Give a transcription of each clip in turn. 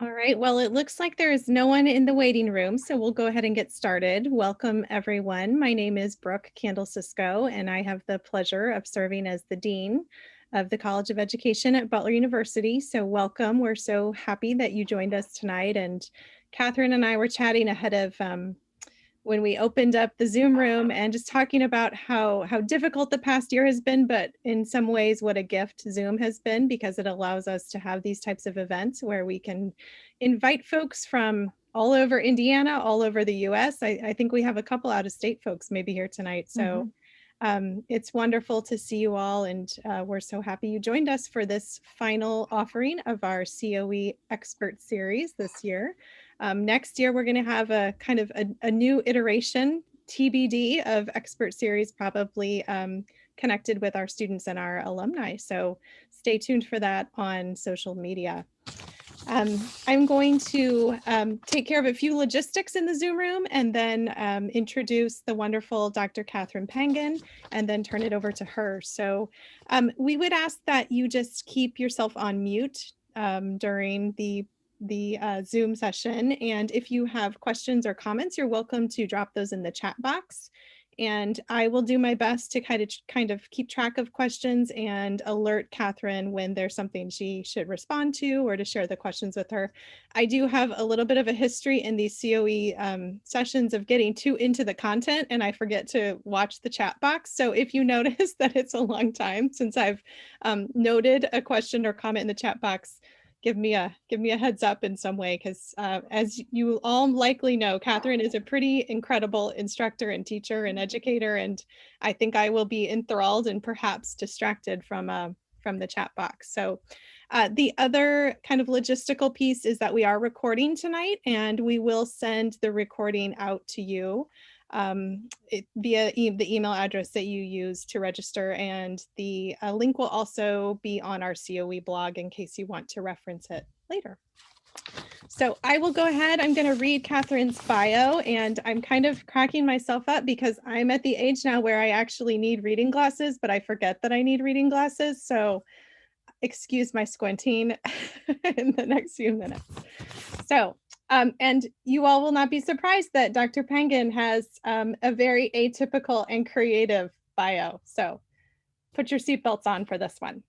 All right, well, it looks like there is no one in the waiting room, so we'll go ahead and get started. Welcome, everyone. My name is Brooke Candle-Cisco, and I have the pleasure of serving as the Dean of the College of Education at Butler University. So welcome. We're so happy that you joined us tonight. And Catherine and I were chatting ahead of when we opened up the Zoom room and just talking about how difficult the past year has been, but in some ways what a gift Zoom has been, because it allows us to have these types of events where we can invite folks from all over Indiana, all over the US. I think we have a couple out of state folks maybe here tonight. So it's wonderful to see you all, and we're so happy you joined us for this final offering of our COE Expert Series this year. Next year, we're going to have a kind of a new iteration, TBD, of Expert Series, probably connected with our students and our alumni. So stay tuned for that on social media. I'm going to take care of a few logistics in the Zoom room and then introduce the wonderful Dr. Catherine Pangan and then turn it over to her. So we would ask that you just keep yourself on mute during the Zoom session. And if you have questions or comments, you're welcome to drop those in the chat box. And I will do my best to kind of keep track of questions and alert Catherine when there's something she should respond to or to share the questions with her. I do have a little bit of a history in these COE sessions of getting too into the content, and I forget to watch the chat box. So if you notice that it's a long time since I've noted a question or comment in the chat box, give me a heads up in some way, because as you all likely know, Catherine is a pretty incredible instructor and teacher and educator, and I think I will be enthralled and perhaps distracted from the chat box. So the other kind of logistical piece is that we are recording tonight, and we will send the recording out to you via the email address that you use to register, and the link will also be on our COE blog in case you want to reference it later. So I will go ahead. I'm going to read Catherine's bio, and I'm kind of cracking myself up because I'm at the age now where I actually need reading glasses, but I forget that I need reading glasses. So excuse my squinting in the next few minutes. So, and you all will not be surprised that Dr. Pangan has a very atypical and creative bio. So put your seatbelts on for this one.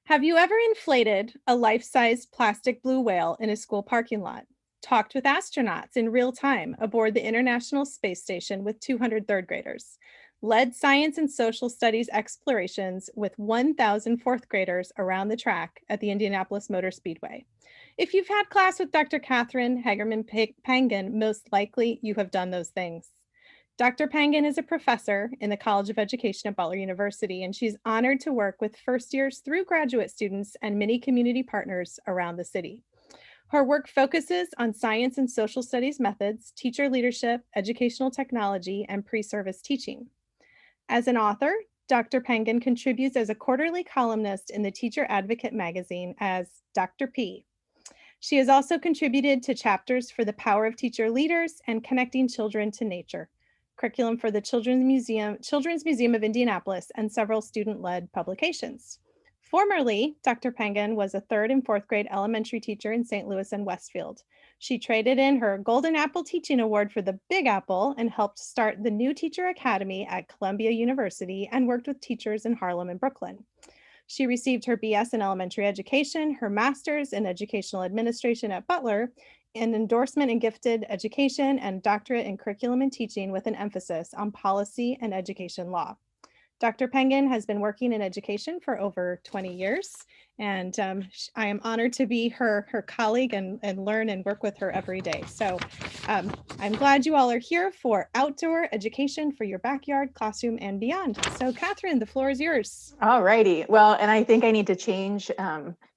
Have you ever inflated a life-size plastic blue whale in a school parking lot? Talked with astronauts in real time aboard the International Space Station with 200 third graders? Led science and social studies explorations with 1,000 fourth graders around the track at the Indianapolis Motor Speedway? If you've had class with Dr. Catherine Hagerman-Pangan, most likely you have done those things. Dr. Pangan is a professor in the College of Education at Butler University, and she's honored to work with first years through graduate students and many community partners around the city. Her work focuses on science and social studies methods, teacher leadership, educational technology, and pre-service teaching. As an author, Dr. Pangan contributes as a quarterly columnist in the Teacher Advocate magazine as Dr. P. She has also contributed to chapters for the Power of Teacher Leaders and Connecting Children to Nature, curriculum for the Children's Museum of Indianapolis, and several student-led publications. Formerly, Dr. Pangan was a third and fourth grade elementary teacher in St. Louis and Westfield. She traded in her Golden Apple Teaching Award for the Big Apple and helped start the New Teacher Academy at Columbia University and worked with teachers in Harlem and Brooklyn. She received her BS in elementary education, her master's in educational administration at Butler, an endorsement in gifted education, and doctorate in curriculum and teaching with an emphasis on policy and education law. Dr. Pangan has been working in education for over 20 years, and I am honored to be her colleague and learn and work with her every day. So I'm glad you all are here for outdoor education for your backyard, classroom, and beyond. So Catherine, the floor is yours. All righty. Well, and I think I need to change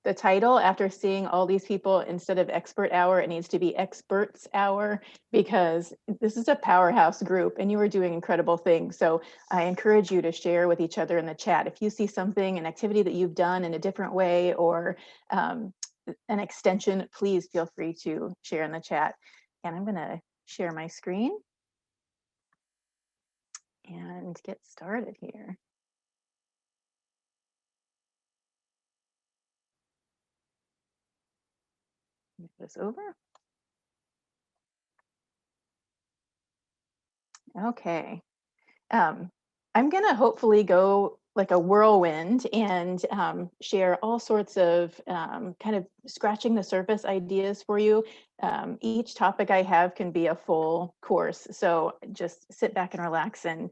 the title after seeing all these people. Instead of expert hour, it needs to be experts hour, because this is a powerhouse group and you are doing incredible things. So I encourage you to share with each other in the chat. If you see something, an activity that you've done in a different way, or an extension, please feel free to share in the chat. And I'm going to share my screen and get started here. Move this over. Okay. I'm going to hopefully go like a whirlwind and share all sorts of kind of scratching the surface ideas for you. Each topic I have can be a full course. So just sit back and relax, and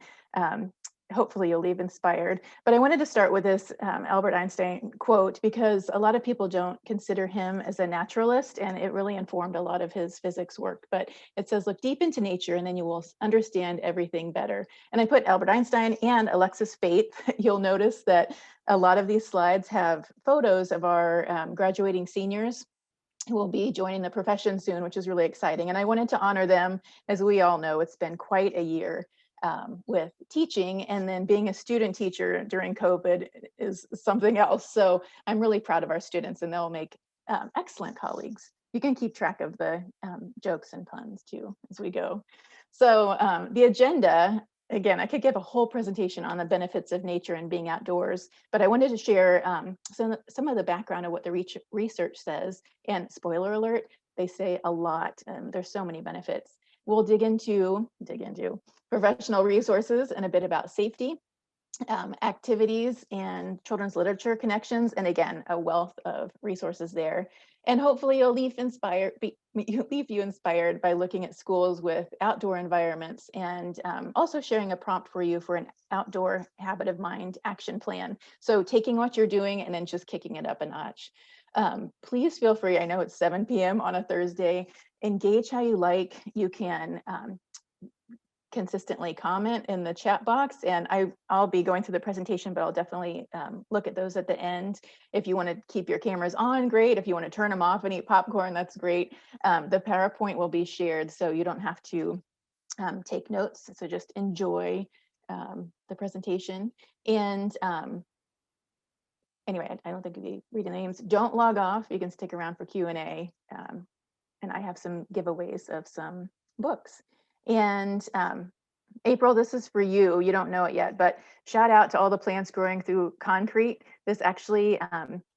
hopefully you'll leave inspired. But I wanted to start with this Albert Einstein quote, because a lot of people don't consider him as a naturalist, and it really informed a lot of his physics work. But it says, look deep into nature and then you will understand everything better. And I put Albert Einstein and Alexis Fate. You'll notice that a lot of these slides have photos of our graduating seniors who will be joining the profession soon, which is really exciting. And I wanted to honor them. As we all know, it's been quite a year with teaching, and then being a student teacher during COVID is something else. So I'm really proud of our students, and they'll make excellent colleagues. You can keep track of the jokes and puns too as we go. So the agenda, again, I could give a whole presentation on the benefits of nature and being outdoors, but I wanted to share some of the background of what the research says. And spoiler alert, they say a lot. There's so many benefits. We'll dig into professional resources and a bit about safety, activities and children's literature connections, and again, a wealth of resources there. And hopefully you'll leave you inspired by looking at schools with outdoor environments, and also sharing a prompt for you for an outdoor habit of mind action plan. So taking what you're doing and then just kicking it up a notch. Please feel free, I know it's 7 p.m. on a Thursday, engage how you like. You can consistently comment in the chat box, and I'll be going through the presentation, but I'll definitely look at those at the end. If you want to keep your cameras on, great. If you want to turn them off and eat popcorn, that's great. The PowerPoint will be shared, so you don't have to take notes. So just enjoy the presentation. And anyway, I don't think you'll be reading the names. Don't log off. You can stick around for Q&A. And I have some giveaways of some books. And April, this is for you. You don't know it yet, but shout out to all the plants growing through concrete. This actually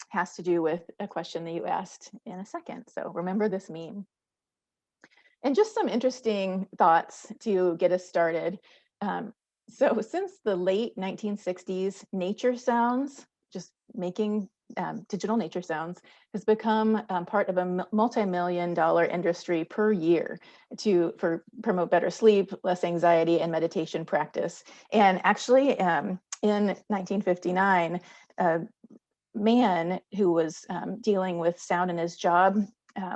has to do with a question that you asked in a second. So remember this meme. And just some interesting thoughts to get us started. So since the late 1960s, nature sounds, just making digital nature sounds, has become part of a multi-million-dollar industry per year for promote better sleep, less anxiety, and meditation practice. And actually, in 1959, a man who was dealing with sound in his job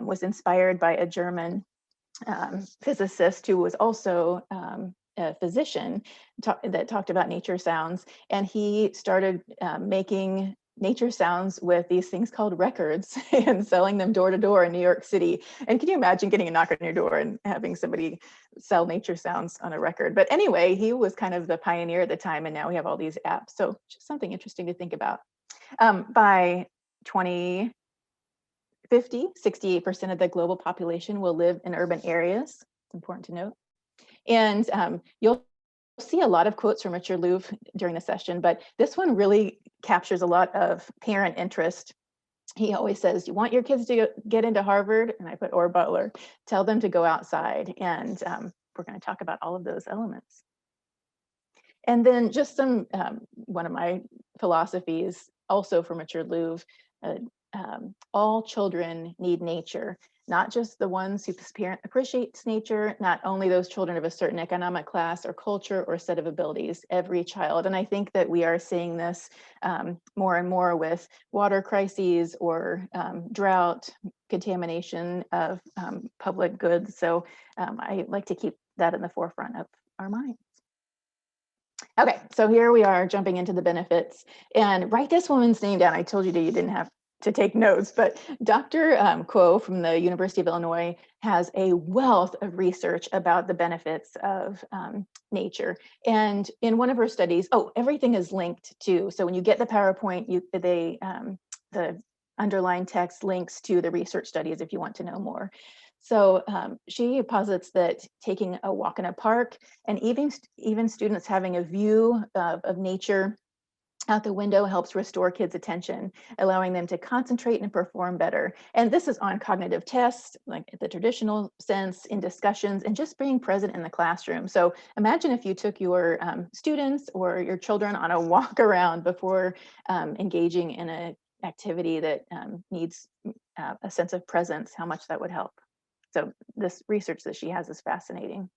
was inspired by a German physicist who was also a physician that talked about nature sounds, and he started making nature sounds with these things called records and selling them door to door in New York City. And can you imagine getting a knock on your door and having somebody sell nature sounds on a record? But anyway, he was kind of the pioneer at the time, and now we have all these apps. So just something interesting to think about. By 2050, 68% of the global population will live in urban areas. It's important to note. And you'll see a lot of quotes from Richard Louv during the session, but this one really captures a lot of parent interest. He always says, you want your kids to get into Harvard? And I put, or Butler, tell them to go outside. And we're going to talk about all of those elements. And then just some, one of my philosophies, also from Richard Louv, all children need nature, not just the ones whose parent appreciates nature, not only those children of a certain economic class or culture or set of abilities, every child. And I think that we are seeing this more and more with water crises or drought, contamination of public goods. So I like to keep that in the forefront of our minds. Okay, so here we are jumping into the benefits, and write this woman's name down. I told you that you didn't have to take notes, but Dr. Kuo from the University of Illinois has a wealth of research about the benefits of nature. And in one of her studies, everything is linked too. So when you get the PowerPoint, the underlying text links to the research studies if you want to know more. So she posits that taking a walk in a park, and even students having a view of nature out the window helps restore kids' attention, allowing them to concentrate and perform better. And this is on cognitive tests, like the traditional sense, in discussions, and just being present in the classroom. So imagine if you took your students or your children on a walk around before engaging in an activity that needs a sense of presence, how much that would help. So this research that she has is fascinating.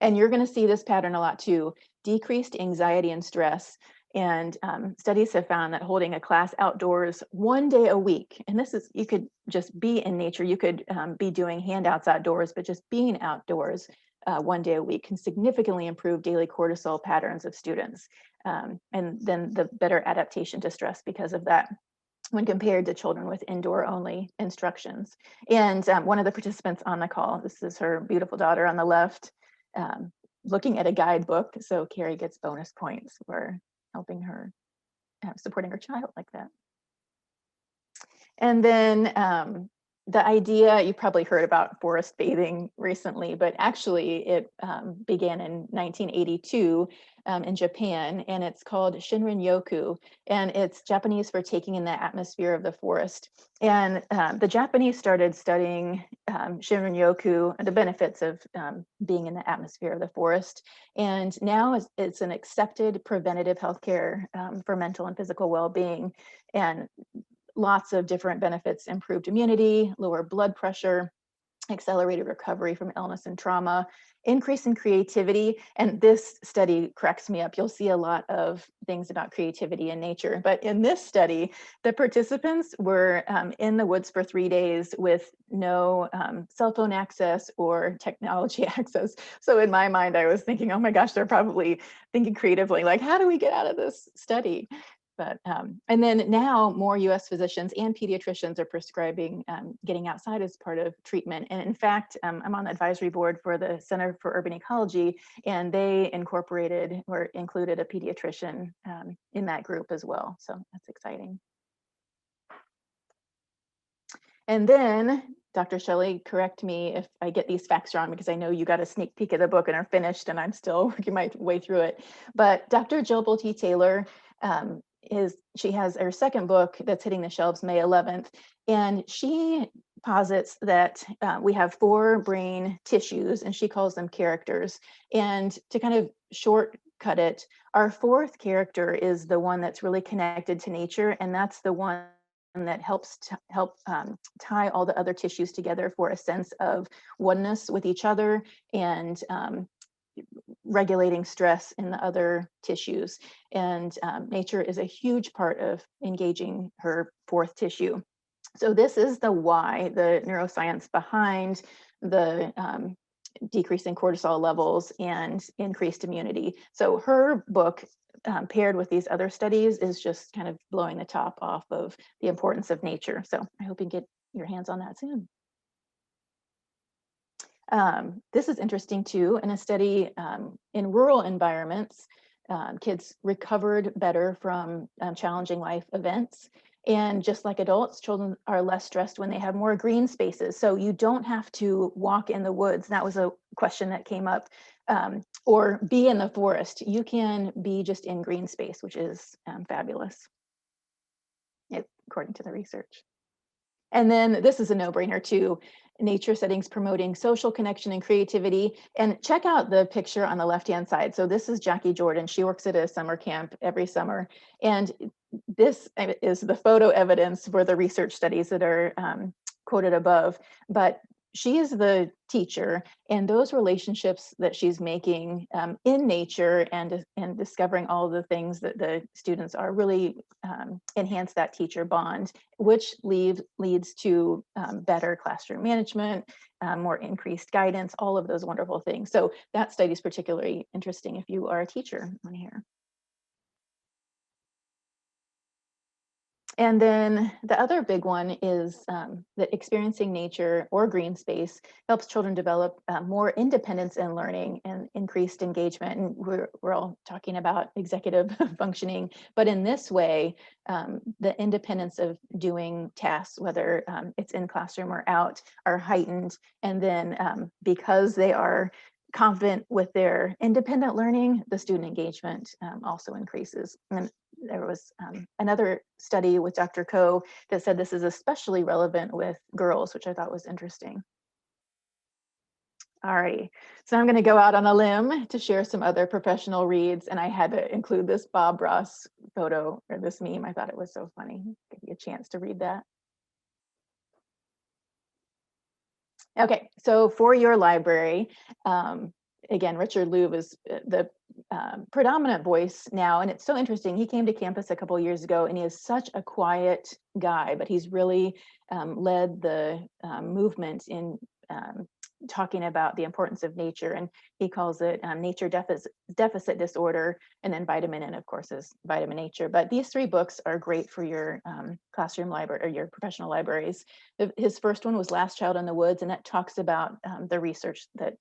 And you're going to see this pattern a lot too: decreased anxiety and stress. And studies have found that holding a class outdoors one day a week, and this is, you could just be in nature, you could be doing handouts outdoors, but just being outdoors one day a week can significantly improve daily cortisol patterns of students. And then the better adaptation to stress because of that, when compared to children with indoor only instructions. And one of the participants on the call, this is her beautiful daughter on the left, looking at a guidebook. So Carrie gets bonus points for helping her, supporting her child like that. And then the idea, you probably heard about forest bathing recently, but actually it began in 1982 in Japan, and it's called Shinrin-yoku, and it's Japanese for taking in the atmosphere of the forest. And the Japanese started studying Shinrin-yoku, the benefits of being in the atmosphere of the forest. And now it's an accepted preventative healthcare for mental and physical well-being. And lots of different benefits: improved immunity, lower blood pressure, accelerated recovery from illness and trauma, increase in creativity. And this study cracks me up. You'll see a lot of things about creativity in nature, but in this study, the participants were in the woods for 3 days with no cell phone access or technology access. So in my mind, I was thinking, oh my gosh, they're probably thinking creatively, like, how do we get out of this study? But and then now more US physicians and pediatricians are prescribing getting outside as part of treatment. And in fact, I'm on the advisory board for the Center for Urban Ecology, and they incorporated or included a pediatrician in that group as well. So that's exciting. And then Dr. Shelley, correct me if I get these facts wrong, because I know you got a sneak peek of the book and are finished, and I'm still working my way through it. But Dr. Jill Bolte Taylor, she has her second book that's hitting the shelves May 11th, and she posits that we have 4 brain tissues, and she calls them characters. And to kind of shortcut it, our 4th character is the one that's really connected to nature, and that's the one that helps to help tie all the other tissues together for a sense of oneness with each other, and regulating stress in the other tissues. And nature is a huge part of engaging her 4th tissue. So this is the why, the neuroscience behind the decrease in cortisol levels and increased immunity. So her book, paired with these other studies, is just kind of blowing the top off of the importance of nature. So I hope you can get your hands on that soon. This is interesting too. In a study in rural environments, kids recovered better from challenging life events. And just like adults, children are less stressed when they have more green spaces. So you don't have to walk in the woods. That was a question that came up. Or be in the forest. You can be just in green space, which is fabulous, according to the research. And then this is a no-brainer too: nature settings promoting social connection and creativity. And check out the picture on the left-hand side. So this is Jackie Jordan. She works at a summer camp every summer. And this is the photo evidence for the research studies that are quoted above. But she is the teacher, and those relationships that she's making in nature and discovering all the things that the students are really enhance that teacher bond, which leads to better classroom management, more increased guidance, all of those wonderful things. So that study is particularly interesting if you are a teacher on here. And then the other big one is that experiencing nature or green space helps children develop more independence in learning and increased engagement. And we're all talking about executive functioning, but in this way, the independence of doing tasks, whether it's in classroom or out, are heightened. And then because they are confident with their independent learning, the student engagement also increases. And there was another study with Dr. Koh that said this is especially relevant with girls, which I thought was interesting. Alrighty, so I'm going to go out on a limb to share some other professional reads, and I had to include this Bob Ross photo or this meme. I thought it was so funny. Give you a chance to read that. Okay, so for your library, again, Richard Louv is the predominant voice now, and it's so interesting. He came to campus a couple years ago, and he is such a quiet guy, but he's really led the movement in talking about the importance of nature, and he calls it nature deficit disorder, and then vitamin N, of course, is vitamin nature. But these 3 books are great for your classroom library or your professional libraries. His first one was Last Child in the Woods, and that talks about the research that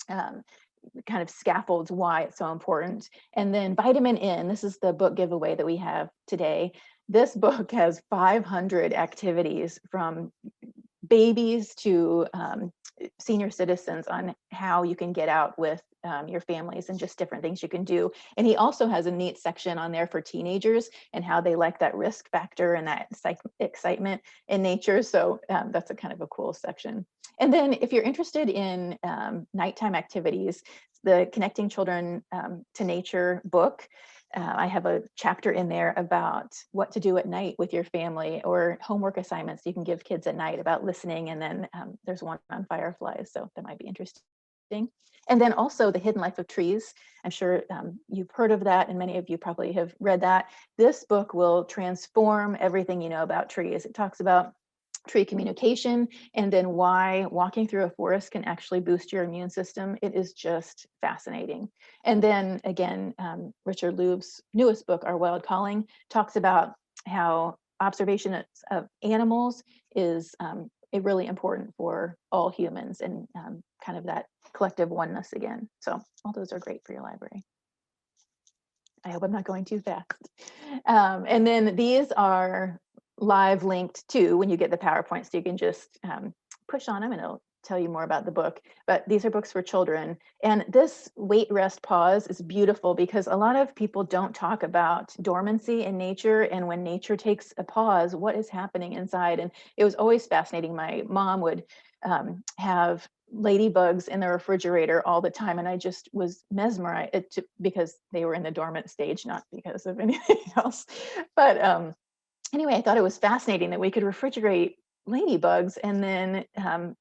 kind of scaffolds why it's so important. And then Vitamin N, this is the book giveaway that we have today. This book has 500 activities from babies to senior citizens on how you can get out with your families and just different things you can do. And he also has a neat section on there for teenagers and how they like that risk factor and that excitement in nature. So that's a kind of a cool section. And then if you're interested in nighttime activities, the Connecting Children to Nature book, I have a chapter in there about what to do at night with your family, or homework assignments you can give kids at night about listening. And then there's one on fireflies, so that might be interesting. And then also The Hidden Life of Trees. I'm sure you've heard of that, and many of you probably have read that. This book will transform everything you know about trees. It talks about tree communication, and then why walking through a forest can actually boost your immune system. It is just fascinating. And then again, Richard Louv's newest book, Our Wild Calling, talks about how observation of animals is really important for all humans, and kind of that collective oneness again. So all those are great for your library. I hope I'm not going too fast. And then these are live linked to when you get the PowerPoint, so you can just push on them and it'll tell you more about the book. But these are books for children. And this Wait, Rest, Pause is beautiful because a lot of people don't talk about dormancy in nature, and when nature takes a pause, what is happening inside. And it was always fascinating. My mom would have ladybugs in the refrigerator all the time, and I just was mesmerized because they were in the dormant stage, not because of anything else. But anyway, I thought it was fascinating that we could refrigerate ladybugs, and then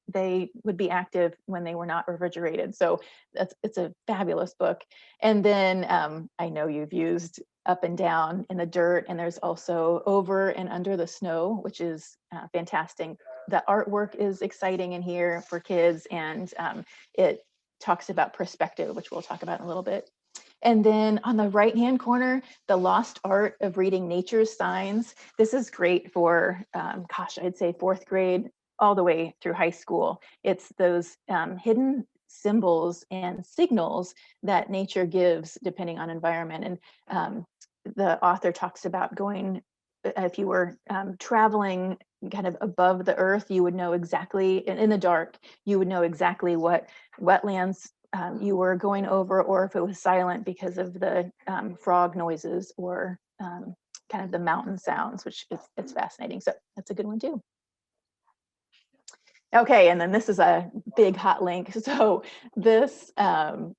they would be active when they were not refrigerated. So it's a fabulous book. And then I know you've used Up and Down in the Dirt, and there's also Over and Under the Snow, which is fantastic. The artwork is exciting in here for kids, and it talks about perspective, which we'll talk about in a little bit. And then on the right-hand corner, The Lost Art of Reading Nature's Signs. This is great for, I'd say 4th grade all the way through high school. It's those hidden symbols and signals that nature gives depending on environment. And the author talks about going, if you were traveling kind of above the earth, you would know exactly, in the dark, you would know exactly what wetlands you were going over, or if it was silent because of the frog noises or kind of the mountain sounds, which it's fascinating. So that's a good one too. Okay, and then this is a big hot link. So this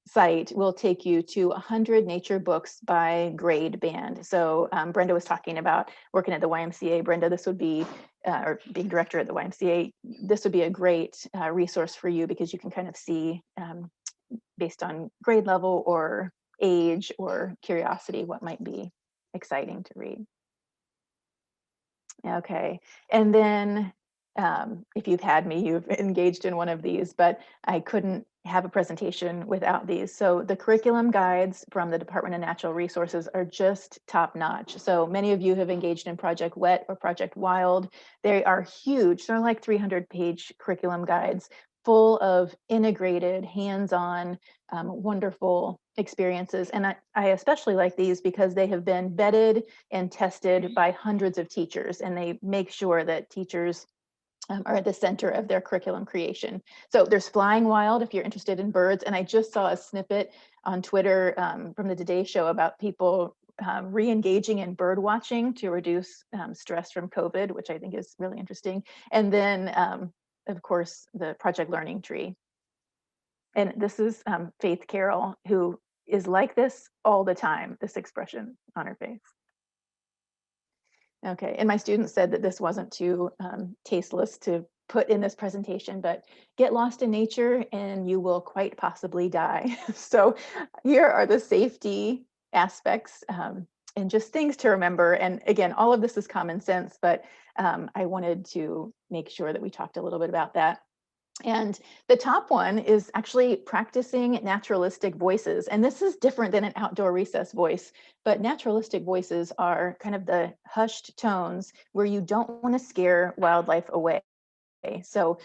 site will take you to 100 nature books by grade band. So Brenda was talking about working at the YMCA. Brenda, this would be, or being director at the YMCA, this would be a great resource for you, because you can kind of see based on grade level or age or curiosity what might be exciting to read. Okay, and then if you've had me, you've engaged in one of these, but I couldn't have a presentation without these. So the curriculum guides from the Department of Natural Resources are just top notch. So many of you have engaged in Project WET or Project WILD. They are huge. They're like 300-page curriculum guides full of integrated, hands-on, wonderful experiences. And I especially like these because they have been vetted and tested by hundreds of teachers, and they make sure that teachers are at the center of their curriculum creation. So there's Flying Wild if you're interested in birds. And I just saw a snippet on Twitter from the Today Show about people re-engaging in bird watching to reduce stress from COVID, which I think is really interesting. And then, of course, the project learning tree. And this is Faith Carroll, who is like this all the time, this expression on her face. Okay, and my students said that this wasn't too tasteless to put in this presentation, but get lost in nature and you will quite possibly die. So here are the safety aspects and just things to remember. And again, all of this is common sense, but I wanted to make sure that we talked a little bit about that. And the top one is actually practicing naturalistic voices. And this is different than an outdoor recess voice, but naturalistic voices are kind of the hushed tones where you don't want to scare wildlife away. So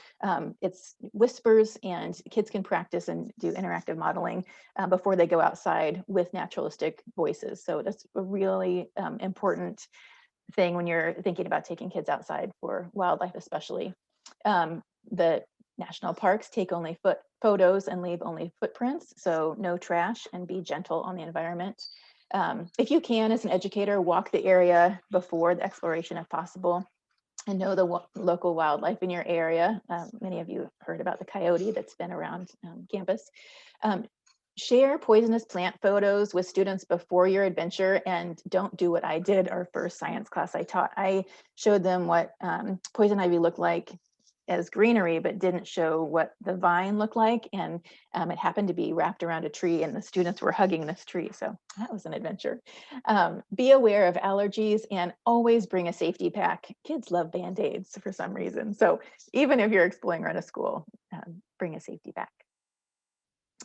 it's whispers, and kids can practice and do interactive modeling before they go outside with naturalistic voices. So that's a really important thing when you're thinking about taking kids outside for wildlife, especially. The national parks take only photos and leave only footprints, so no trash, and be gentle on the environment. If you can, as an educator, walk the area before the exploration if possible, and know the local wildlife in your area. Many of you heard about the coyote that's been around campus. Share poisonous plant photos with students before your adventure, and don't do what I did our first science class I taught. I showed them what poison ivy looked like as greenery, but didn't show what the vine looked like. And it happened to be wrapped around a tree, and the students were hugging this tree. So that was an adventure. Be aware of allergies and always bring a safety pack. Kids love Band-Aids for some reason. So even if you're exploring around a school, bring a safety pack.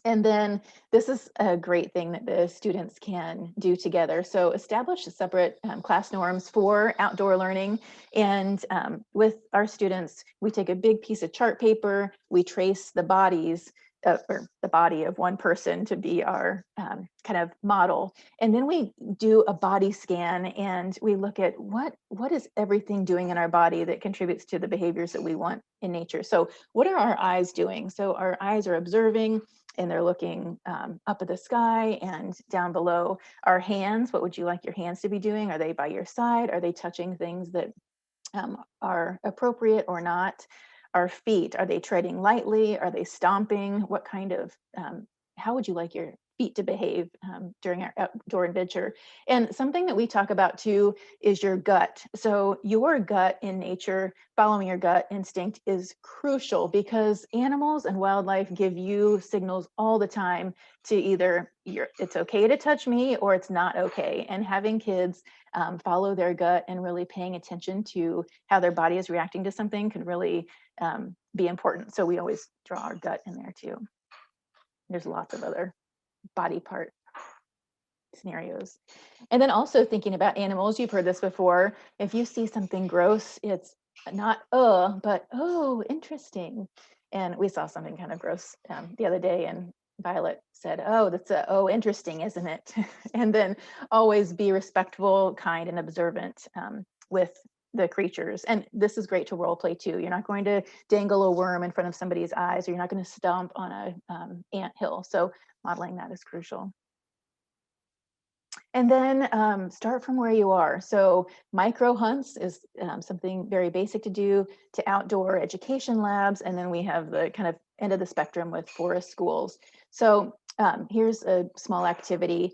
And then this is a great thing that the students can do together. So establish separate class norms for outdoor learning. And with our students, we take a big piece of chart paper, we trace the bodies or the body of one person to be our kind of model. And then we do a body scan, and we look at what is everything doing in our body that contributes to the behaviors that we want in nature. So what are our eyes doing? So our eyes are observing, and they're looking up at the sky and down below. Our hands, what would you like your hands to be doing? Are they by your side? Are they touching things that are appropriate or not? Our feet, are they treading lightly? Are they stomping? What kind of, how would you like your feet to behave during our outdoor adventure? And something that we talk about too is your gut. So your gut in nature, following your gut instinct, is crucial, because animals and wildlife give you signals all the time to either it's okay to touch me or it's not okay. And having kids follow their gut and really paying attention to how their body is reacting to something can really be important. So we always draw our gut in there too. There's lots of other body part scenarios. And then also thinking about animals, you've heard this before. If you see something gross, it's not but oh, interesting. And we saw something kind of gross the other day, and Violet said, oh, that's interesting, isn't it? And then always be respectful, kind, and observant with the creatures. And this is great to role play too. You're not going to dangle a worm in front of somebody's eyes, or you're not going to stomp on a ant hill. So modeling that is crucial. And then start from where you are. So micro hunts is something very basic to do, to outdoor education labs. And then we have the kind of end of the spectrum with forest schools. So here's a small activity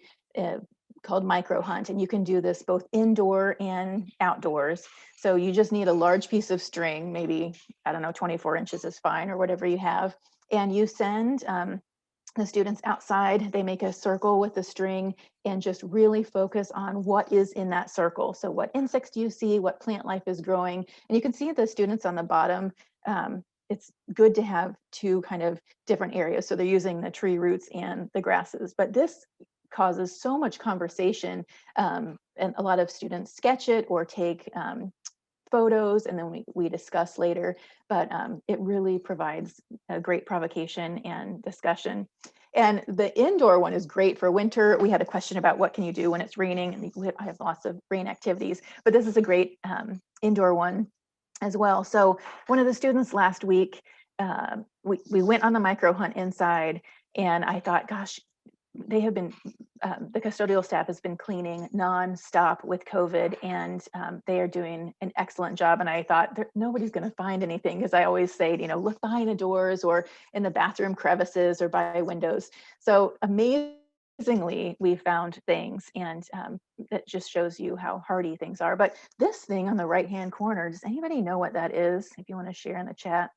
called micro hunt. And you can do this both indoor and outdoors. So you just need a large piece of string, maybe, I don't know, 24 inches is fine, or whatever you have. And you send the students outside, they make a circle with the string and just really focus on what is in that circle. So what insects do you see? What plant life is growing? And you can see the students on the bottom. It's good to have two kind of different areas. So they're using the tree roots and the grasses, but this causes so much conversation. And a lot of students sketch it or take photos, and then we discuss later, but it really provides a great provocation and discussion. And the indoor one is great for winter. We had a question about what can you do when it's raining, and I have lots of rain activities, but this is a great indoor one as well. So one of the students last week, we went on the micro hunt inside, and I thought, gosh, they have been, the custodial staff has been cleaning nonstop with COVID, and they are doing an excellent job. And I thought nobody's going to find anything, because I always say, look behind the doors or in the bathroom crevices or by windows. So amazingly, we found things, and that just shows you how hardy things are. But this thing on the right-hand corner, does anybody know what that is? If you want to share in the chat.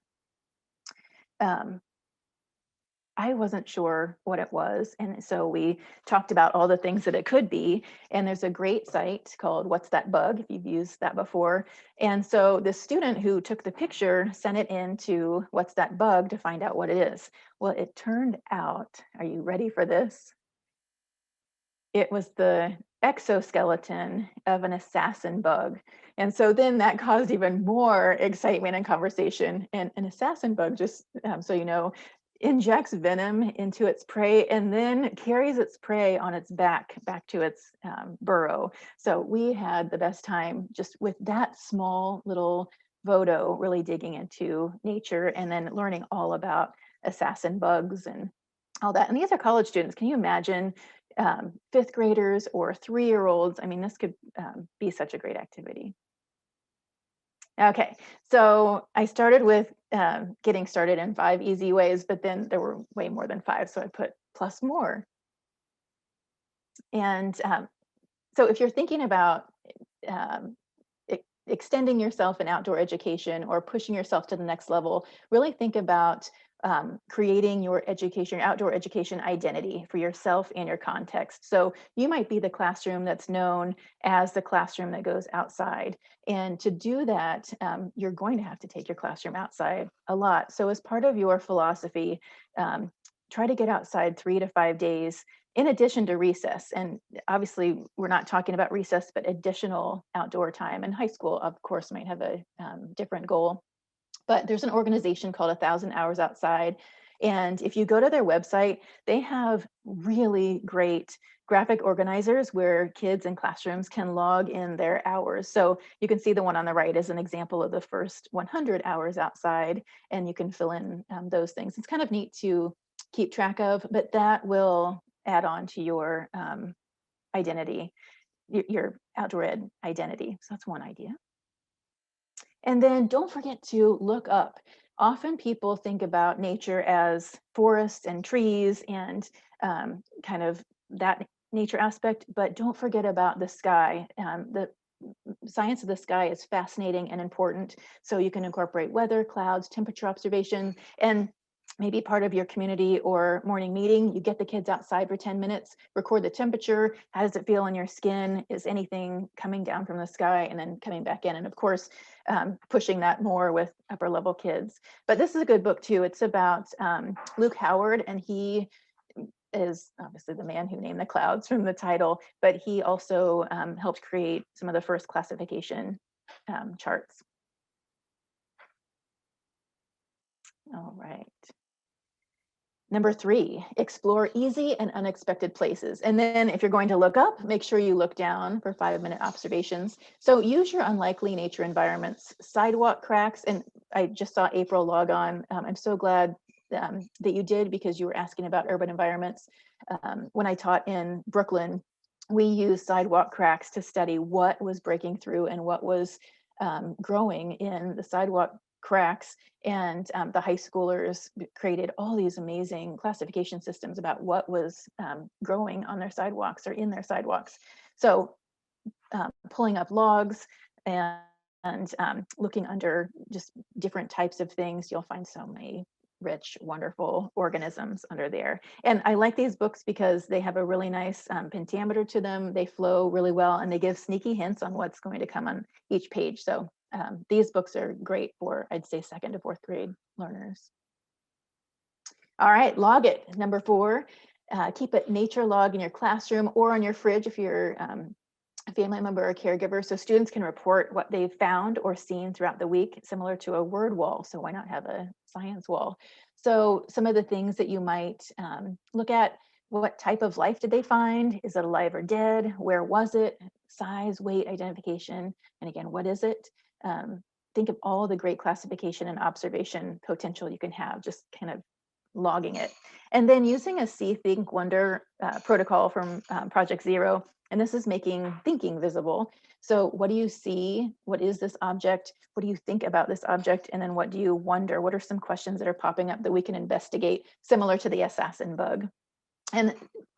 I wasn't sure what it was. And so we talked about all the things that it could be. And there's a great site called What's That Bug, if you've used that before. And so the student who took the picture sent it into What's That Bug to find out what it is. Well, it turned out, are you ready for this? It was the exoskeleton of an assassin bug. And so then that caused even more excitement and conversation. And an assassin bug, just so you know, injects venom into its prey and then carries its prey on its back to its burrow. So we had the best time just with that small little photo, really digging into nature and then learning all about assassin bugs and all that. And these are college students. Can you imagine fifth graders or 3-year-olds? I mean, this could be such a great activity. Okay, so I started with getting started in 5 easy ways, but then there were way more than 5, so I put plus more. And so if you're thinking about extending yourself in outdoor education or pushing yourself to the next level, really think about creating your outdoor education identity for yourself and your context. So you might be the classroom that's known as the classroom that goes outside. And to do that, you're going to have to take your classroom outside a lot. So as part of your philosophy, try to get outside 3 to 5 days in addition to recess. And obviously we're not talking about recess, but additional outdoor time. And high school, of course, might have a different goal. But there's an organization called 1,000 Hours Outside. And if you go to their website, they have really great graphic organizers where kids and classrooms can log in their hours. So you can see the one on the right is an example of the first 100 hours outside, and you can fill in those things. It's kind of neat to keep track of, but that will add on to your identity, your outdoor ed identity. So that's one idea. And then don't forget to look up. Often people think about nature as forests and trees and kind of that nature aspect, but don't forget about the sky. The science of the sky is fascinating and important. So you can incorporate weather, clouds, temperature observation, and maybe part of your community or morning meeting, you get the kids outside for 10 minutes, record the temperature. How does it feel on your skin? Is anything coming down from the sky and then coming back in? And of course, pushing that more with upper level kids. But this is a good book too. It's about Luke Howard, and he is obviously the man who named the clouds from the title, but he also helped create some of the first classification charts. All right. Number 3, explore easy and unexpected places. And then if you're going to look up, make sure you look down for 5-minute observations. So use your unlikely nature environments, sidewalk cracks. And I just saw April log on. I'm so glad that you did, because you were asking about urban environments. When I taught in Brooklyn, we used sidewalk cracks to study what was breaking through and what was growing in the sidewalk cracks. And the high schoolers created all these amazing classification systems about what was growing on their sidewalks or in their sidewalks. So pulling up logs and looking under just different types of things, you'll find so many rich, wonderful organisms under there. And I like these books because they have a really nice pentameter to them. They flow really well, and they give sneaky hints on what's going to come on each page. So these books are great for, I'd say, 2nd to 4th grade learners. All right, log it. Number 4, keep a nature log in your classroom or on your fridge if you're a family member or caregiver, so students can report what they've found or seen throughout the week, similar to a word wall. So why not have a science wall? So some of the things that you might look at: what type of life did they find? Is it alive or dead? Where was it? Size, weight, identification, and again, what is it? Think of all the great classification and observation potential you can have, just kind of logging it. And then using a See, Think, Wonder protocol from Project Zero. And this is making thinking visible. So what do you see? What is this object? What do you think about this object? And then what do you wonder? What are some questions that are popping up that we can investigate, similar to the assassin bug? And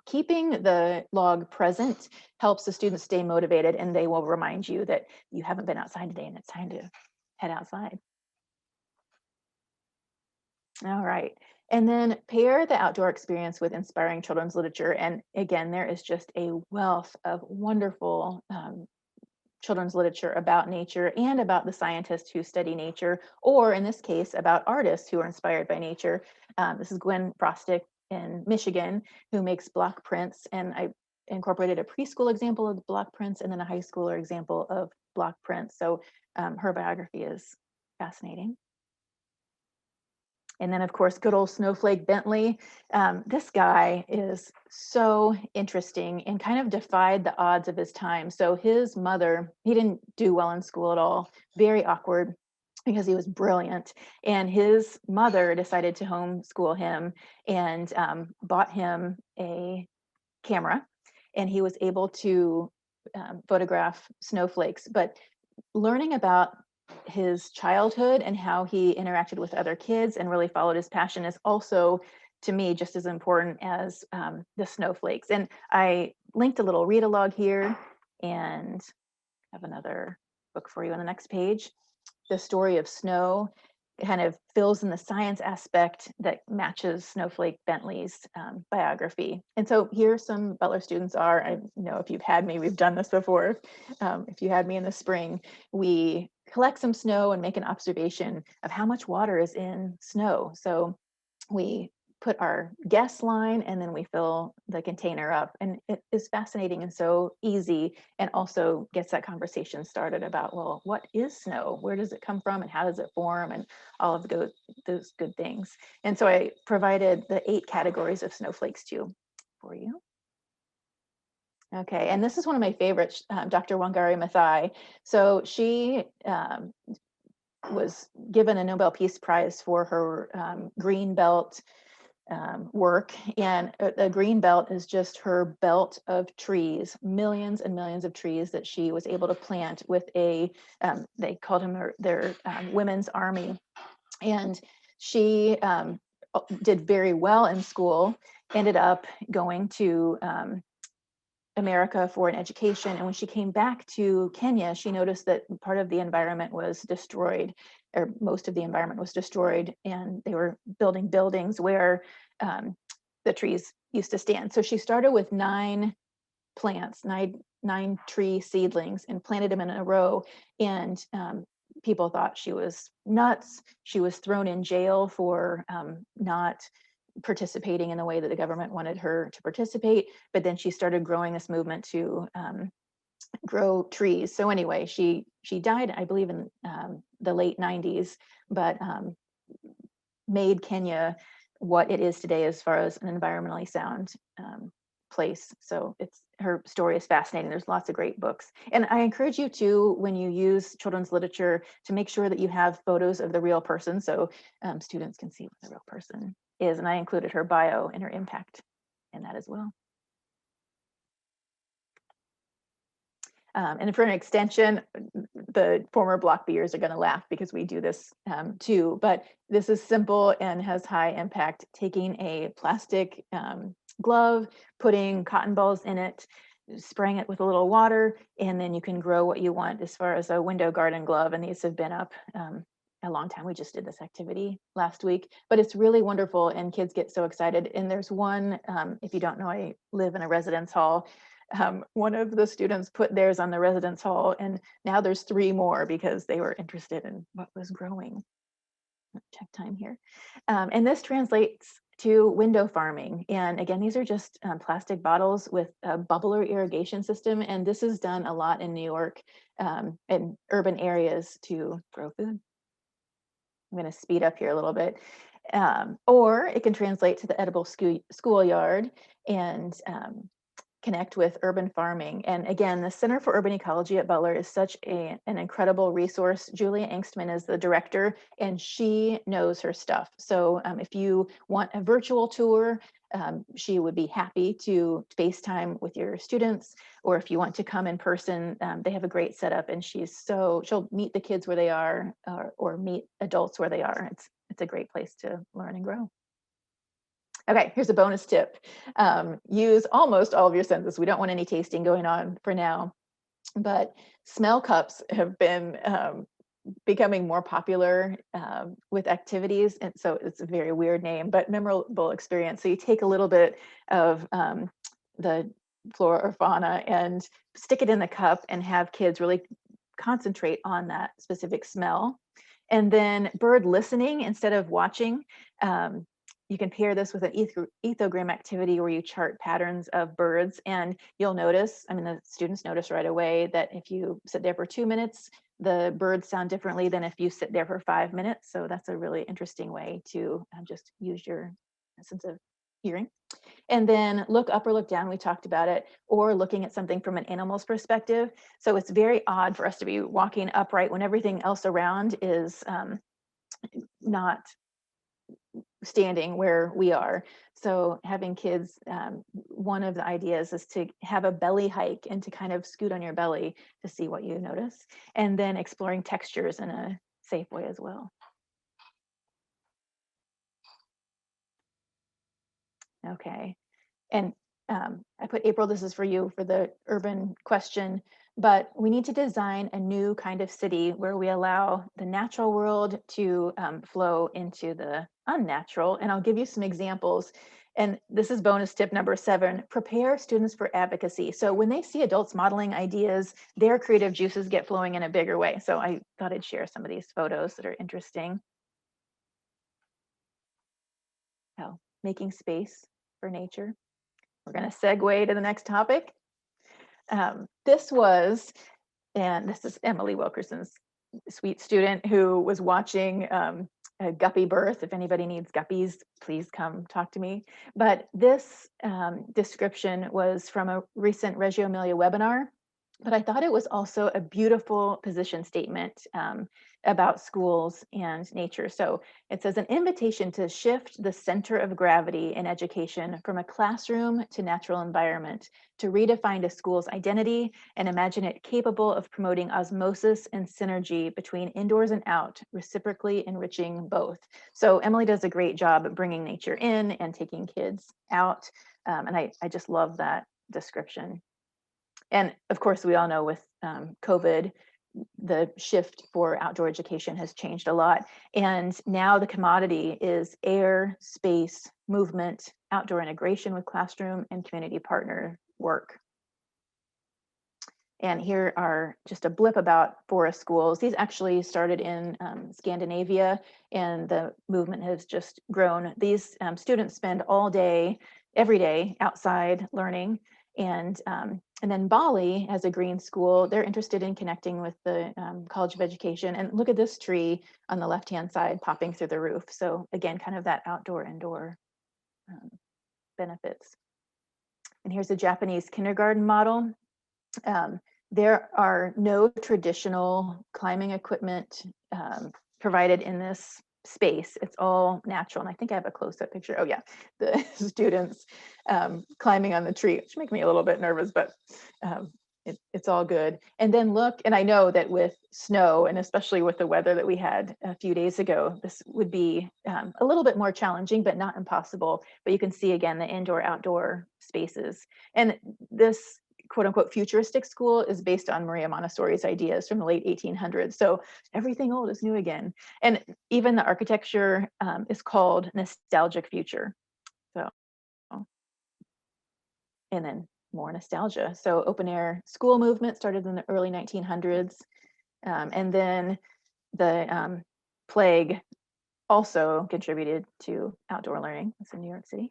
keeping the log present helps the students stay motivated, and they will remind you that you haven't been outside today and it's time to head outside. All right. And then pair the outdoor experience with inspiring children's literature. And again, there is just a wealth of wonderful children's literature about nature and about the scientists who study nature, or in this case, about artists who are inspired by nature. This is Gwen Prostick in Michigan, who makes block prints. And I incorporated a preschool example of the block prints and then a high schooler example of block prints. So her biography is fascinating. And then, of course, good old Snowflake Bentley. This guy is so interesting and kind of defied the odds of his time. So his mother, he didn't do well in school at all, very awkward because he was brilliant. And his mother decided to homeschool him and bought him a camera. And he was able to photograph snowflakes. But learning about his childhood and how he interacted with other kids and really followed his passion is also, to me, just as important as the snowflakes. And I linked a little read-along here and have another book for you on the next page. The Story of Snow kind of fills in the science aspect that matches Snowflake Bentley's biography. And so here some Butler students are. I know if you've had me, we've done this before. If you had me in the spring, we collect some snow and make an observation of how much water is in snow. So we put our guess line and then we fill the container up, and it is fascinating and so easy, and also gets that conversation started about, well, what is snow, where does it come from, and how does it form, and all of those good things. And so I provided the 8 categories of snowflakes too for you. Okay, and this is one of my favorites, Dr. Wangari Maathai. So she was given a Nobel Peace Prize for her green belt work. And a green belt is just her belt of trees, millions and millions of trees that she was able to plant with they called him their women's army. And she did very well in school, ended up going to America for an education. And when she came back to Kenya, she noticed that part of the environment was destroyed, or most of the environment was destroyed, and they were building buildings where the trees used to stand. So she started with 9 plants, nine tree seedlings, and planted them in a row. And people thought she was nuts. She was thrown in jail for not participating in the way that the government wanted her to participate. But then she started growing this movement to grow trees. So anyway, she died, I believe, in the late 90s, but made Kenya what it is today as far as an environmentally sound place. So her story is fascinating. There's lots of great books. And I encourage you to, when you use children's literature, to make sure that you have photos of the real person so students can see what the real person is. And I included her bio and her impact in that as well. And for an extension, the former block beers are going to laugh because we do this too, but this is simple and has high impact. Taking a plastic glove, putting cotton balls in it, spraying it with a little water, and then you can grow what you want as far as a window garden glove. And these have been up a long time. We just did this activity last week, but it's really wonderful and kids get so excited. And there's one, if you don't know, I live in a residence hall. One of the students put theirs on the residence hall, and now there's 3 more because they were interested in what was growing. Check time here. And this translates to window farming. And again, these are just plastic bottles with a bubbler irrigation system. And this is done a lot in New York in urban areas to grow food. I'm going to speed up here a little bit. Or it can translate to the edible schoolyard. And connect with urban farming. And again, the Center for Urban Ecology at Butler is such an incredible resource. Julia Angstman is the director, and she knows her stuff. So if you want a virtual tour, she would be happy to FaceTime with your students, or if you want to come in person, they have a great setup, and she'll meet the kids where they are, or meet adults where they are. It's a great place to learn and grow. Okay, here's a bonus tip. Use almost all of your senses. We don't want any tasting going on for now, but smell cups have been becoming more popular with activities. And so it's a very weird name, but memorable experience. So you take a little bit of the flora or fauna and stick it in the cup and have kids really concentrate on that specific smell. And then bird listening instead of watching. You can pair this with an ethogram activity where you chart patterns of birds, and you'll notice, I mean, the students notice right away that if you sit there for 2 minutes, the birds sound differently than if you sit there for 5 minutes. So that's a really interesting way to just use your sense of hearing. And then look up or look down, we talked about it, or looking at something from an animal's perspective. So it's very odd for us to be walking upright when everything else around is not standing where we are. So having kids, one of the ideas is to have a belly hike and to kind of scoot on your belly to see what you notice, and then exploring textures in a safe way as well. Okay, and I put April, this is for you for the urban question, but we need to design a new kind of city where we allow the natural world to flow into the unnatural. And I'll give you some examples. And this is bonus tip number 7, prepare students for advocacy. So when they see adults modeling ideas, their creative juices get flowing in a bigger way. So I thought I'd share some of these photos that are interesting. Oh, making space for nature. We're going to segue to the next topic. This is Emily Wilkerson's sweet student who was watching a guppy birth. If anybody needs guppies, please come talk to me. But this description was from a recent Reggio Emilia webinar. But I thought it was also a beautiful position statement about schools and nature. So it says, an invitation to shift the center of gravity in education from a classroom to natural environment, to redefine a school's identity and imagine it capable of promoting osmosis and synergy between indoors and out, reciprocally enriching both. So Emily does a great job of bringing nature in and taking kids out. And I just love that description. And of course, we all know with COVID, the shift for outdoor education has changed a lot. And now the commodity is air, space, movement, outdoor integration with classroom and community partner work. And here are just a blip about forest schools. These actually started in Scandinavia, and the movement has just grown. These students spend all day, every day outside learning. And then Bali has a green school. They're interested in connecting with the College of Education. And look at this tree on the left-hand side popping through the roof. So again, kind of that outdoor-indoor benefits. And here's a Japanese kindergarten model. There are no traditional climbing equipment provided in this space. It's all natural. And I think I have a close-up picture. Oh yeah, the students climbing on the tree, which make me a little bit nervous, but it's all good. And then look, and I know that with snow, and especially with the weather that we had a few days ago, this would be a little bit more challenging, but not impossible. But you can see again, the indoor-outdoor spaces. And this quote unquote futuristic school is based on Maria Montessori's ideas from the late 1800s. So everything old is new again. And even the architecture is called nostalgic future. So, and then more nostalgia. So open air school movement started in the early 1900s. And then the plague also contributed to outdoor learning. It's in New York City.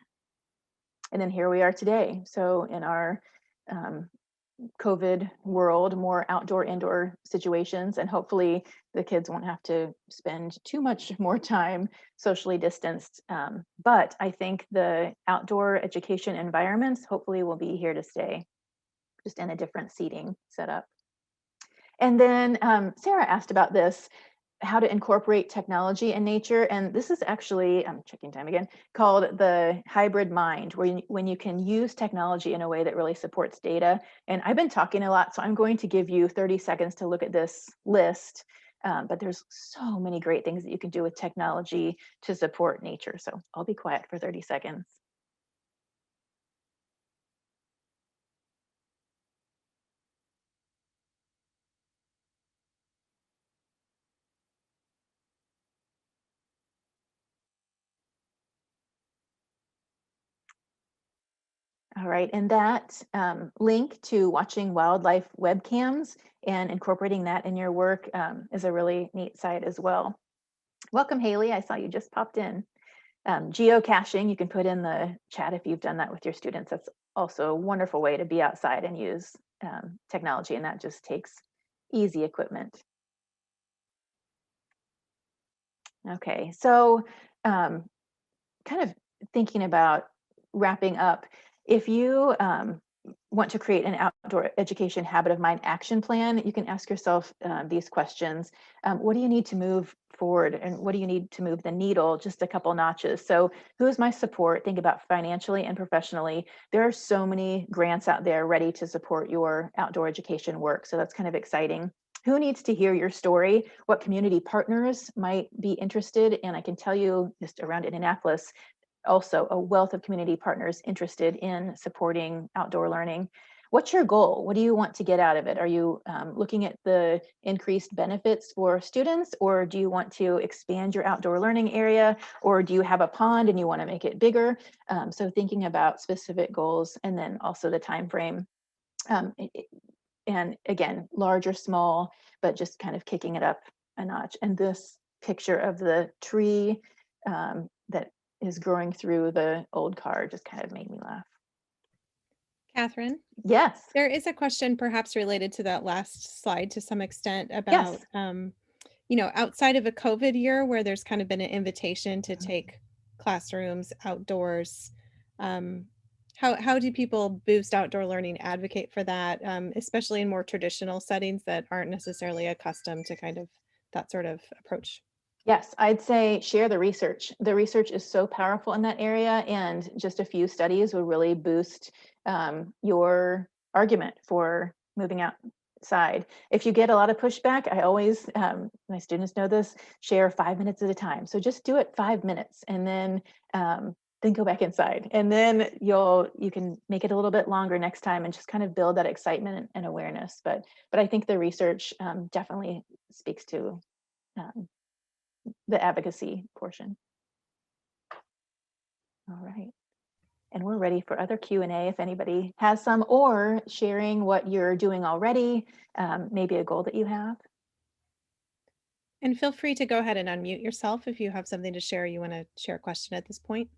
And then here we are today. So in our COVID world, more outdoor indoor situations, and hopefully the kids won't have to spend too much more time socially distanced. But I think the outdoor education environments hopefully will be here to stay, just in a different seating setup. And then Sarah asked about this, how to incorporate technology in nature. And this is actually, I'm checking time again, called the hybrid mind, where when you can use technology in a way that really supports data. And I've been talking a lot, so I'm going to give you 30 seconds to look at this list. But there's so many great things that you can do with technology to support nature. So I'll be quiet for 30 seconds. All right, and that link to watching wildlife webcams and incorporating that in your work is a really neat site as well. Welcome, Haley. I saw you just popped in. Geocaching, you can put in the chat if you've done that with your students. That's also a wonderful way to be outside and use technology, and that just takes easy equipment. Okay, so kind of thinking about wrapping up, if you want to create an outdoor education habit of mind action plan, you can ask yourself these questions. What do you need to move forward, and what do you need to move the needle just a couple notches? So who's my support? Think about financially and professionally. There are so many grants out there ready to support your outdoor education work, so that's kind of exciting. Who needs to hear your story? What community partners might be interested? And I can tell you, just around Indianapolis, also a wealth of community partners interested in supporting outdoor learning. What's your goal? What do you want to get out of it? Are you looking at the increased benefits for students, or do you want to expand your outdoor learning area, or do you have a pond and you want to make it bigger? So thinking about specific goals, and then also the time frame. And again, large or small, but just kind of kicking it up a notch. And this picture of the tree that is growing through the old car just kind of made me laugh. Catherine, Yes. there is a question perhaps related to that last slide to some extent about, Yes. outside of a COVID year where there's kind of been an invitation to take classrooms outdoors. How do people boost outdoor learning, advocate for that, especially in more traditional settings that aren't necessarily accustomed to kind of that sort of approach? Yes, I'd say share the research. The research is so powerful in that area, and just a few studies would really boost your argument for moving outside. If you get a lot of pushback, I always, my students know this, share 5 minutes at a time. So just do it 5 minutes, and then go back inside, and then you can make it a little bit longer next time, and just kind of build that excitement and awareness. But I think the research definitely speaks to um, the advocacy portion. All right. And we're ready for other Q&A if anybody has some, or sharing what you're doing already, maybe a goal that you have. And feel free to go ahead and unmute yourself if you have something to share, you want to share a question at this point.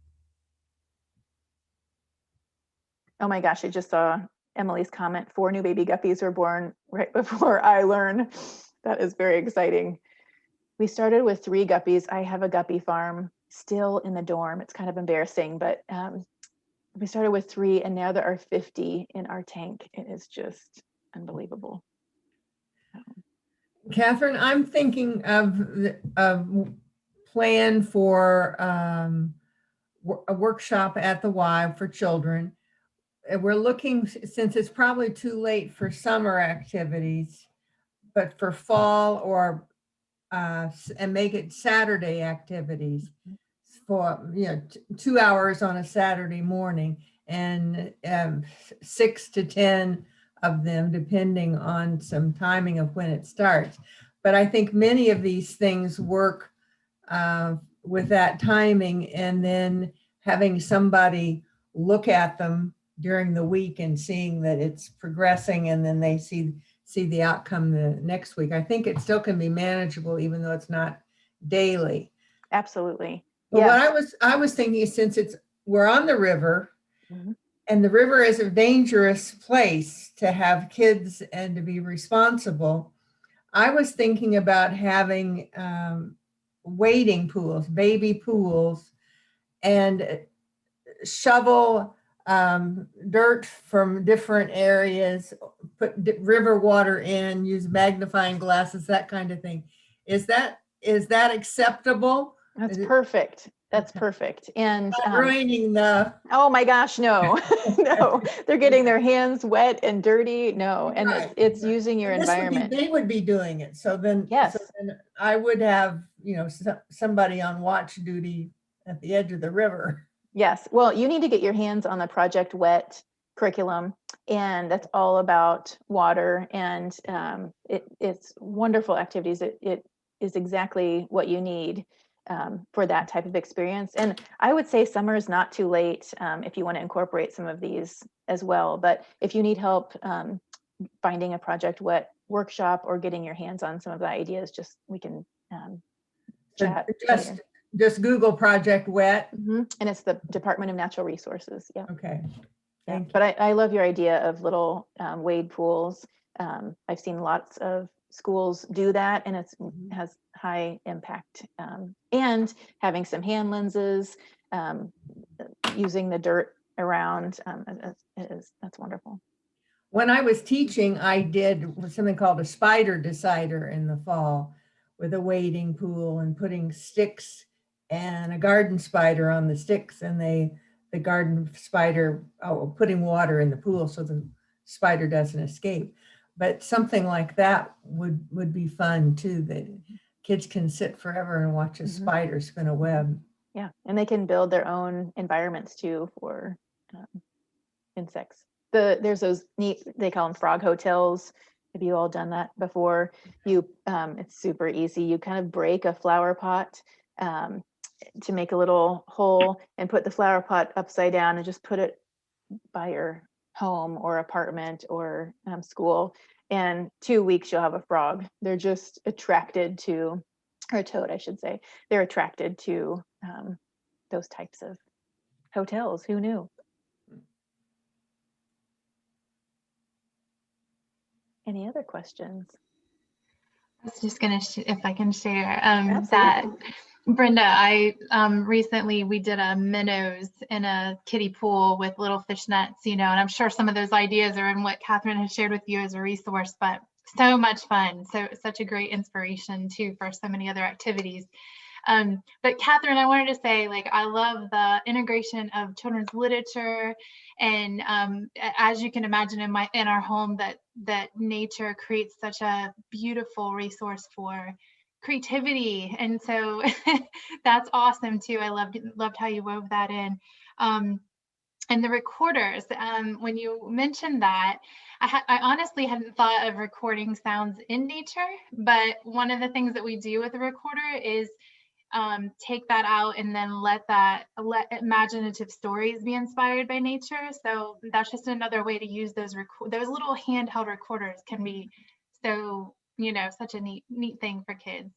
Oh my gosh, I just saw Emily's comment. 4 new baby guppies were born right before I learn. That is very exciting. We started with 3 guppies. I have a guppy farm still in the dorm. It's kind of embarrassing, but we started with 3, and now there are 50 in our tank. It is just unbelievable. Catherine, I'm thinking of a plan for a workshop at the Y for children. We're looking, since it's probably too late for summer activities, but for fall, or and make it Saturday activities for 2 hours on a Saturday morning, and 6 to 10 of them, depending on some timing of when it starts. But I think many of these things work with that timing, and then having somebody look at them during the week and seeing that it's progressing, and then they see the outcome the next week. I think it still can be manageable, even though it's not daily. Absolutely. But yes. What I was thinking is, since we're on the river, and the river is a dangerous place to have kids and to be responsible. I was thinking about having wading pools, baby pools, and shovel dirt from different areas, put river water in, use magnifying glasses, that kind of thing. Is that acceptable? That's perfect. That's Okay. perfect. And Not ruining the. oh my gosh, no, no, they're getting their hands wet and dirty. No, and Right, it's right. using your And environment. they would be doing it. So then, Yes. I would have, somebody on watch duty at the edge of the river. Yes. Well, you need to get your hands on the Project Wet curriculum, and that's all about water, and it's wonderful activities. It is exactly what you need for that type of experience. And I would say summer is not too late if you want to incorporate some of these as well. But if you need help finding a Project Wet workshop or getting your hands on some of the ideas, we can chat later. Just Google Project Wet. And it's the Department of Natural Resources. Yeah. Okay. Yeah. But I love your idea of little wade pools. I've seen lots of schools do that, and it has high impact. And having some hand lenses, using the dirt around, that's wonderful. When I was teaching, I did something called a spider decider in the fall with a wading pool and putting sticks and a garden spider on the sticks, and the garden spider putting water in the pool so the spider doesn't escape. But something like that would be fun too, that kids can sit forever and watch a spider spin a web. Yeah, and they can build their own environments too for insects. There's those neat, they call them frog hotels. Have you all done that before? It's super easy. You kind of break a flower pot to make a little hole and put the flower pot upside down and just put it by your home or apartment or school. And 2 weeks you'll have a frog. They're just attracted to, or a toad, I should say. They're attracted to those types of hotels. Who knew? Any other questions? I was just gonna, if I can share, Absolutely. that Brenda, recently we did a minnows in a kiddie pool with little fish nets, and I'm sure some of those ideas are in what Catherine has shared with you as a resource, but so much fun. So such a great inspiration too for so many other activities. But Catherine, I wanted to say, I love the integration of children's literature, and as you can imagine, in our home, that nature creates such a beautiful resource for creativity, and so that's awesome too. I loved how you wove that in. And the recorders, when you mentioned that, I honestly hadn't thought of recording sounds in nature, but one of the things that we do with a recorder is take that out and then let imaginative stories be inspired by nature. So that's just another way to use those little handheld recorders can be so, such a neat thing for kids.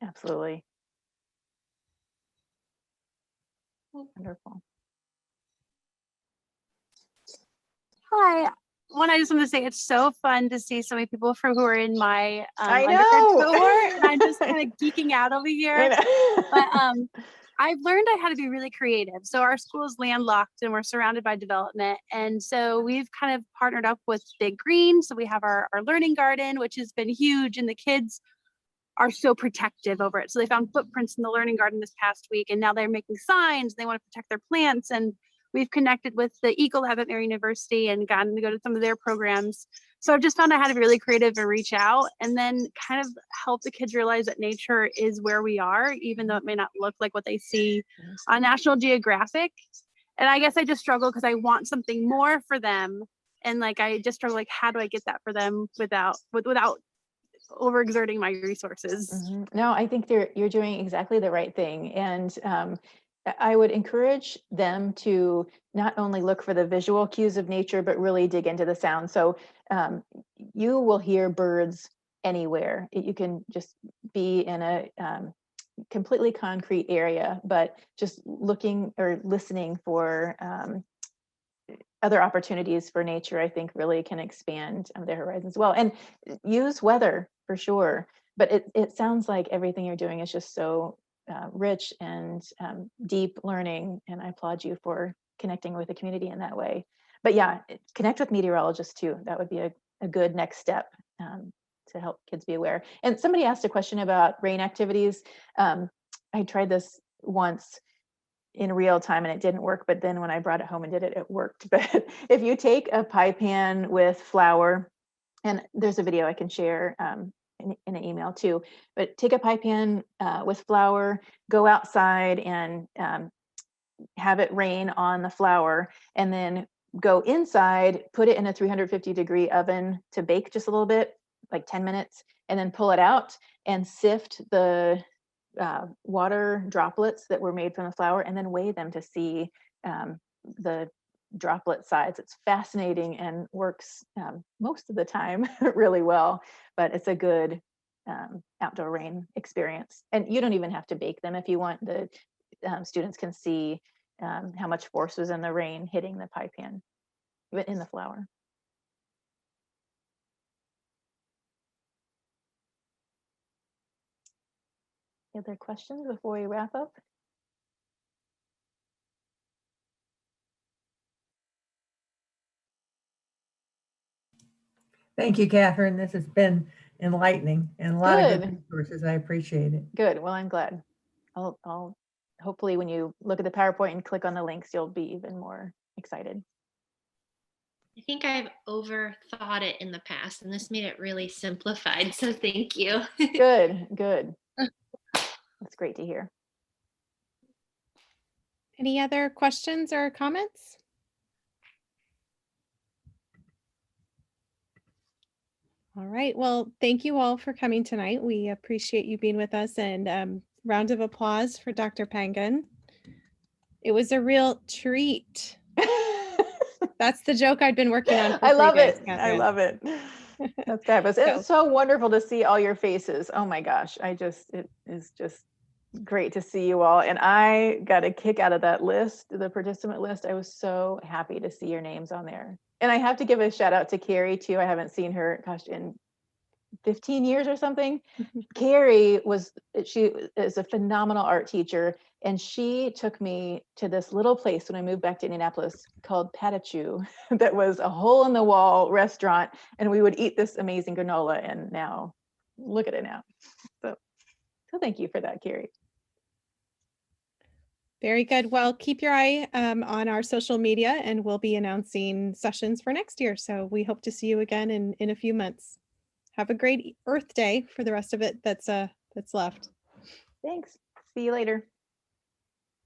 Absolutely. Wonderful. Hi. I just want to say it's so fun to see so many people who are in my I undergrad know. cohort, and I'm just kind of geeking out over here. But I've learned I had to be really creative. So our school is landlocked and we're surrounded by development. And so we've kind of partnered up with Big Green. So we have our learning garden, which has been huge, and the kids are so protective over it. So they found footprints in the learning garden this past week, and now they're making signs. They want to protect their plants, and we've connected with the Eagle Lab at Mary University and gotten to go to some of their programs. So I've just found I had to be really creative and reach out, and then kind of help the kids realize that nature is where we are, even though it may not look like what they see on National Geographic. And I guess I just struggle because I want something more for them. And I just struggle, how do I get that for them without overexerting my resources? No, I think you're doing exactly the right thing. And I would encourage them to not only look for the visual cues of nature, but really dig into the sound. So you will hear birds anywhere. You can just be in a completely concrete area, but just looking or listening for other opportunities for nature, I think really can expand their horizons as well. And use weather for sure. But it sounds like everything you're doing is just so rich and deep learning. And I applaud you for connecting with the community in that way. But yeah, connect with meteorologists too. That would be a good next step to help kids be aware. And somebody asked a question about rain activities. I tried this once in real time and it didn't work, but then when I brought it home and did it, it worked. But if you take a pie pan with flour, and there's a video I can share in an email too, but take a pie pan with flour, go outside and have it rain on the flour, and then go inside, put it in a 350-degree oven to bake just a little bit, like 10 minutes, and then pull it out and sift the water droplets that were made from the flour and then weigh them to see the droplet size. It's fascinating and works most of the time really well, but it's a good outdoor rain experience. And you don't even have to bake them if you want. The students can see how much force was in the rain hitting the pie pan, in the flour. Other questions before we wrap up? Thank you, Catherine. This has been enlightening and a lot of good resources. I appreciate it. Good. Well, I'm glad. I'll hopefully when you look at the PowerPoint and click on the links, you'll be even more excited. I think I've overthought it in the past, and this made it really simplified. So thank you. Good, good. That's great to hear. Any other questions or comments? All right. Well, thank you all for coming tonight. We appreciate you being with us, and round of applause for Dr. Pangan. It was a real treat. That's the joke I'd been working on for I love 3 days, it. Catherine. I love it. That's fabulous. It's so wonderful to see all your faces. Oh my gosh. It is just great to see you all. And I got a kick out of that list, the participant list. I was so happy to see your names on there. And I have to give a shout out to Carrie too. I haven't seen her, gosh, in 15 years or something. Carrie she is a phenomenal art teacher, and she took me to this little place when I moved back to Indianapolis called Patachu that was a hole in the wall restaurant, and we would eat this amazing granola, and now look at it now. So thank you for that, Carrie. Very good. Well, keep your eye on our social media, and we'll be announcing sessions for next year. So we hope to see you again in a few months. Have a great Earth Day for the rest of it that's left. Thanks. See you later.